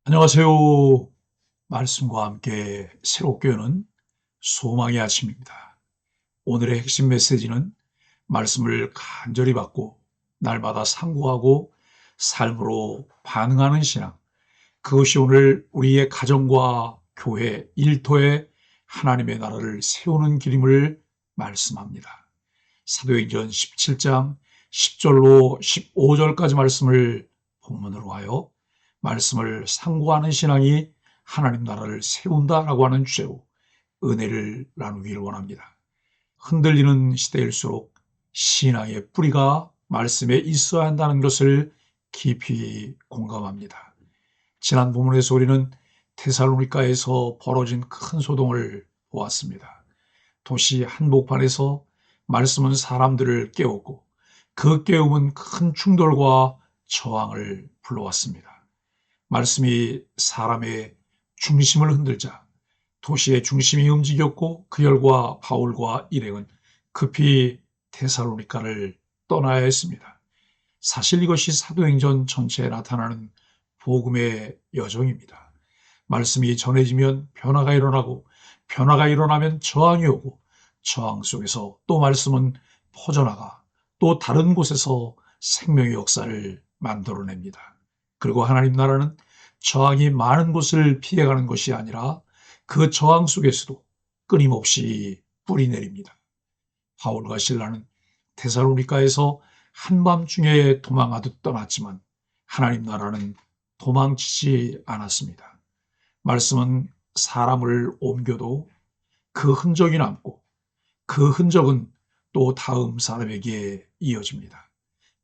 안녕하세요. 말씀과 함께 새롭게 여는 소망의 아침입니다. 오늘의 핵심 메시지는 말씀을 간절히 받고 날마다 상고하고 삶으로 반응하는 신앙. 그것이 오늘 우리의 가정과 교회, 일터에 하나님의 나라를 세우는 길임을 말씀합니다. 사도행전 17장 10절로 15절까지 말씀을 본문으로 하여 말씀을 상고하는 신앙이 하나님 나라를 세운다라고 하는 주제로 은혜를 나누기를 원합니다. 흔들리는 시대일수록 신앙의 뿌리가 말씀에 있어야 한다는 것을 깊이 공감합니다. 지난 본문에서 우리는 데살로니가에서 벌어진 큰 소동을 보았습니다. 도시 한복판에서 말씀은 사람들을 깨웠고 그 깨움은 큰 충돌과 저항을 불러왔습니다. 말씀이 사람의 중심을 흔들자 도시의 중심이 움직였고 그 열과 바울과 일행은 급히 데살로니가를 떠나야 했습니다. 사실 이것이 사도행전 전체에 나타나는 복음의 여정입니다. 말씀이 전해지면 변화가 일어나고 변화가 일어나면 저항이 오고 저항 속에서 또 말씀은 퍼져나가 또 다른 곳에서 생명의 역사를 만들어냅니다. 그리고 하나님 나라는 저항이 많은 곳을 피해가는 것이 아니라 그 저항 속에서도 끊임없이 뿌리 내립니다. 바울과 실라는 데살로니가에서 한밤중에 도망하듯 떠났지만 하나님 나라는 도망치지 않았습니다. 말씀은 사람을 옮겨도 그 흔적이 남고 그 흔적은 또 다음 사람에게 이어집니다.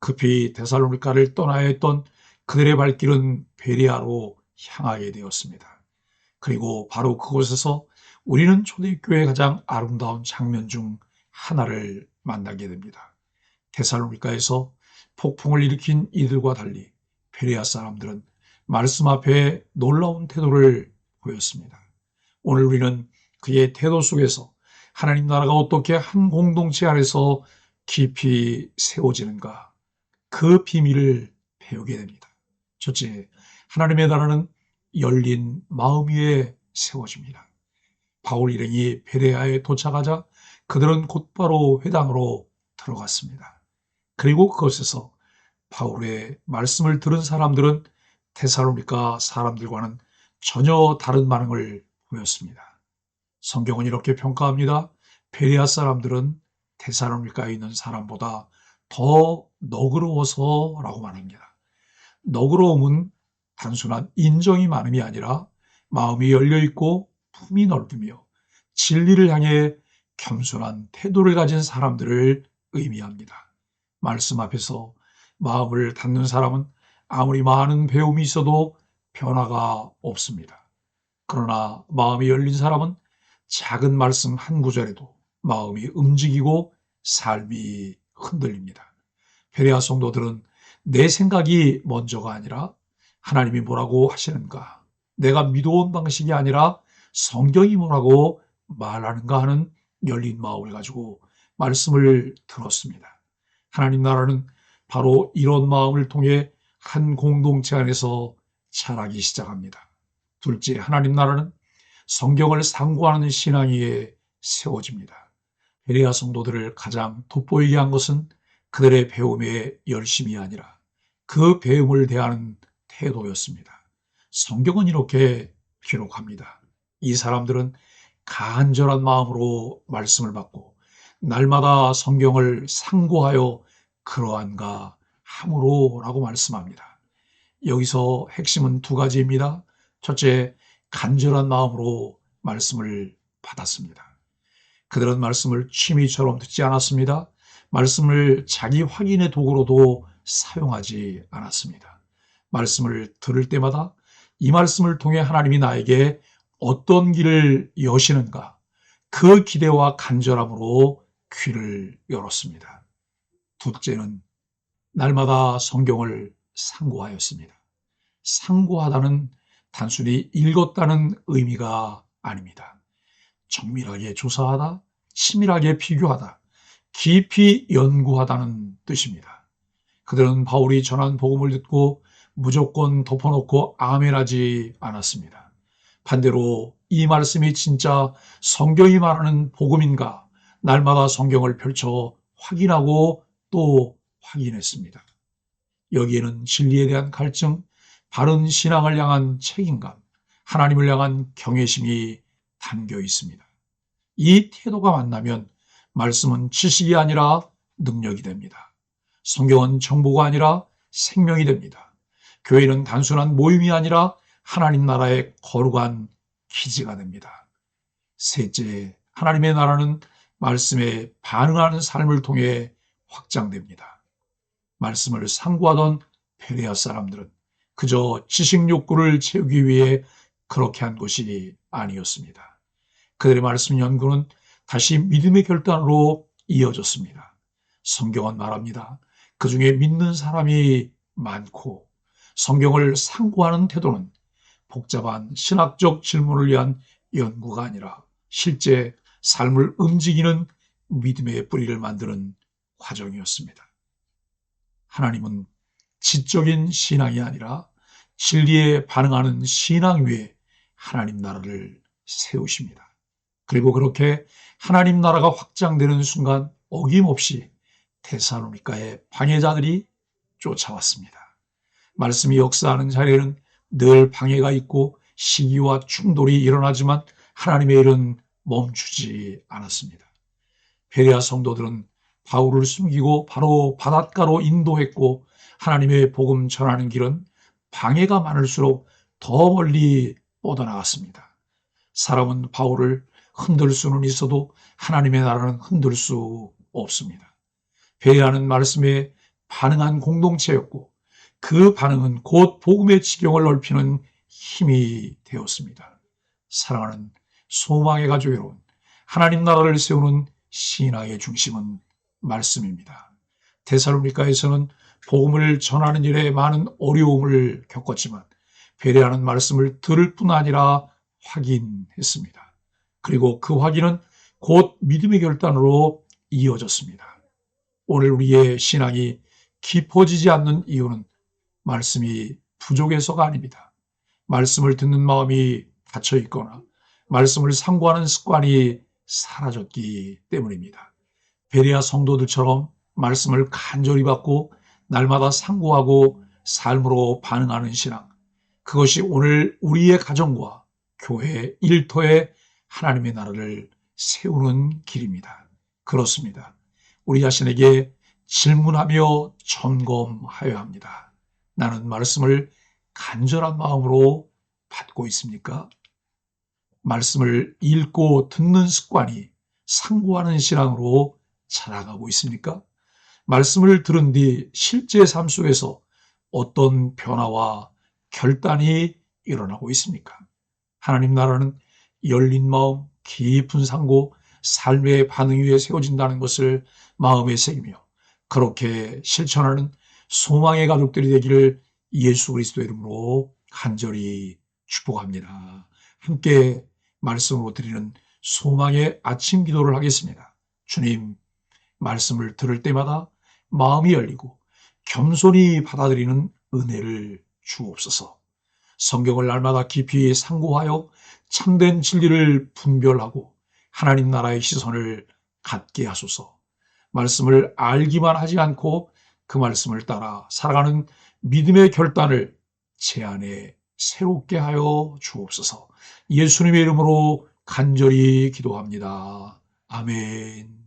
급히 데살로니가를 떠나야 했던 그들의 발길은 베레아로 향하게 되었습니다. 그리고 바로 그곳에서 우리는 초대교회의 가장 아름다운 장면 중 하나를 만나게 됩니다. 데살로니가에서 폭풍을 일으킨 이들과 달리 베레아 사람들은 말씀 앞에 놀라운 태도를 보였습니다. 오늘 우리는 그의 태도 속에서 하나님 나라가 어떻게 한 공동체 안에서 깊이 세워지는가, 그 비밀을 배우게 됩니다. 첫째, 하나님의 나라는 열린 마음 위에 세워집니다. 바울 일행이 베레아에 도착하자 그들은 곧바로 회당으로 들어갔습니다. 그리고 그것에서 바울의 말씀을 들은 사람들은 데살로니가 사람들과는 전혀 다른 반응을 보였습니다. 성경은 이렇게 평가합니다. 베레아 사람들은 데살로니가에 있는 사람보다 더 너그러워서라고 말합니다. 너그러움은 단순한 인정이 많음이 아니라 마음이 열려있고 품이 넓으며 진리를 향해 겸손한 태도를 가진 사람들을 의미합니다. 말씀 앞에서 마음을 닫는 사람은 아무리 많은 배움이 있어도 변화가 없습니다. 그러나 마음이 열린 사람은 작은 말씀 한 구절에도 마음이 움직이고 삶이 흔들립니다. 베레아 성도들은 내 생각이 먼저가 아니라 하나님이 뭐라고 하시는가, 내가 믿어온 방식이 아니라 성경이 뭐라고 말하는가 하는 열린 마음을 가지고 말씀을 들었습니다. 하나님 나라는 바로 이런 마음을 통해 한 공동체 안에서 자라기 시작합니다. 둘째, 하나님 나라는 성경을 상고하는 신앙 위에 세워집니다. 베레아 성도들을 가장 돋보이게 한 것은 그들의 배움의 열심이 아니라 그 배움을 대하는 태도였습니다. 성경은 이렇게 기록합니다. 이 사람들은 간절한 마음으로 말씀을 받고 날마다 성경을 상고하여 그러한가 함으로라고 말씀합니다. 여기서 핵심은 두 가지입니다. 첫째, 간절한 마음으로 말씀을 받았습니다. 그들은 말씀을 취미처럼 듣지 않았습니다. 말씀을 자기 확인의 도구로도 사용하지 않았습니다. 말씀을 들을 때마다 이 말씀을 통해 하나님이 나에게 어떤 길을 여시는가, 그 기대와 간절함으로 귀를 열었습니다. 둘째는 날마다 성경을 상고하였습니다. 상고하다는 단순히 읽었다는 의미가 아닙니다. 정밀하게 조사하다, 치밀하게 비교하다, 깊이 연구하다는 뜻입니다. 그들은 바울이 전한 복음을 듣고 무조건 덮어놓고 아멘하지 않았습니다. 반대로 이 말씀이 진짜 성경이 말하는 복음인가 날마다 성경을 펼쳐 확인하고 또 확인했습니다. 여기에는 진리에 대한 갈증, 바른 신앙을 향한 책임감, 하나님을 향한 경외심이 담겨 있습니다. 이 태도가 만나면 말씀은 지식이 아니라 능력이 됩니다. 성경은 정보가 아니라 생명이 됩니다. 교회는 단순한 모임이 아니라 하나님 나라의 거룩한 기지가 됩니다. 셋째, 하나님의 나라는 말씀에 반응하는 삶을 통해 확장됩니다. 말씀을 상고하던 베레아 사람들은 그저 지식 욕구를 채우기 위해 그렇게 한 것이 아니었습니다. 그들의 말씀 연구는 다시 믿음의 결단으로 이어졌습니다. 성경은 말합니다. 그 중에 믿는 사람이 많고 성경을 상고하는 태도는 복잡한 신학적 질문을 위한 연구가 아니라 실제 삶을 움직이는 믿음의 뿌리를 만드는 과정이었습니다. 하나님은 지적인 신앙이 아니라 진리에 반응하는 신앙 위에 하나님 나라를 세우십니다. 그리고 그렇게 하나님 나라가 확장되는 순간 어김없이 데살로니가의 방해자들이 쫓아왔습니다. 말씀이 역사하는 자리에는 늘 방해가 있고 시기와 충돌이 일어나지만 하나님의 일은 멈추지 않았습니다. 베레아 성도들은 바울을 숨기고 바로 바닷가로 인도했고 하나님의 복음 전하는 길은 방해가 많을수록 더 멀리 뻗어나갔습니다. 사람은 바울을 흔들 수는 있어도 하나님의 나라는 흔들 수 없습니다. 베레아는 말씀에 반응한 공동체였고 그 반응은 곧 복음의 지경을 넓히는 힘이 되었습니다. 사랑하는 소망의 가족 여러분, 하나님 나라를 세우는 신앙의 중심은 말씀입니다. 데살로니가에서는 복음을 전하는 일에 많은 어려움을 겪었지만 베레아는 말씀을 들을 뿐 아니라 확인했습니다. 그리고 그 확인은 곧 믿음의 결단으로 이어졌습니다. 오늘 우리의 신앙이 깊어지지 않는 이유는 말씀이 부족해서가 아닙니다. 말씀을 듣는 마음이 닫혀 있거나 말씀을 상고하는 습관이 사라졌기 때문입니다. 베레아 성도들처럼 말씀을 간절히 받고 날마다 상고하고 삶으로 반응하는 신앙, 그것이 오늘 우리의 가정과 교회 일터에 하나님의 나라를 세우는 길입니다. 그렇습니다. 우리 자신에게 질문하며 점검하여야 합니다. 나는 말씀을 간절한 마음으로 받고 있습니까? 말씀을 읽고 듣는 습관이 상고하는 신앙으로 자라가고 있습니까? 말씀을 들은 뒤 실제 삶 속에서 어떤 변화와 결단이 일어나고 있습니까? 하나님 나라는 열린 마음, 깊은 상고, 삶의 반응 위에 세워진다는 것을 마음에 새기며 그렇게 실천하는 소망의 가족들이 되기를 예수 그리스도의 이름으로 간절히 축복합니다. 함께 말씀으로 드리는 소망의 아침 기도를 하겠습니다. 주님, 말씀을 들을 때마다 마음이 열리고 겸손히 받아들이는 은혜를 주옵소서. 성경을 날마다 깊이 상고하여 참된 진리를 분별하고 하나님 나라의 시선을 갖게 하소서. 말씀을 알기만 하지 않고 그 말씀을 따라 살아가는 믿음의 결단을 제 안에 새롭게 하여 주옵소서. 예수님의 이름으로 간절히 기도합니다. 아멘.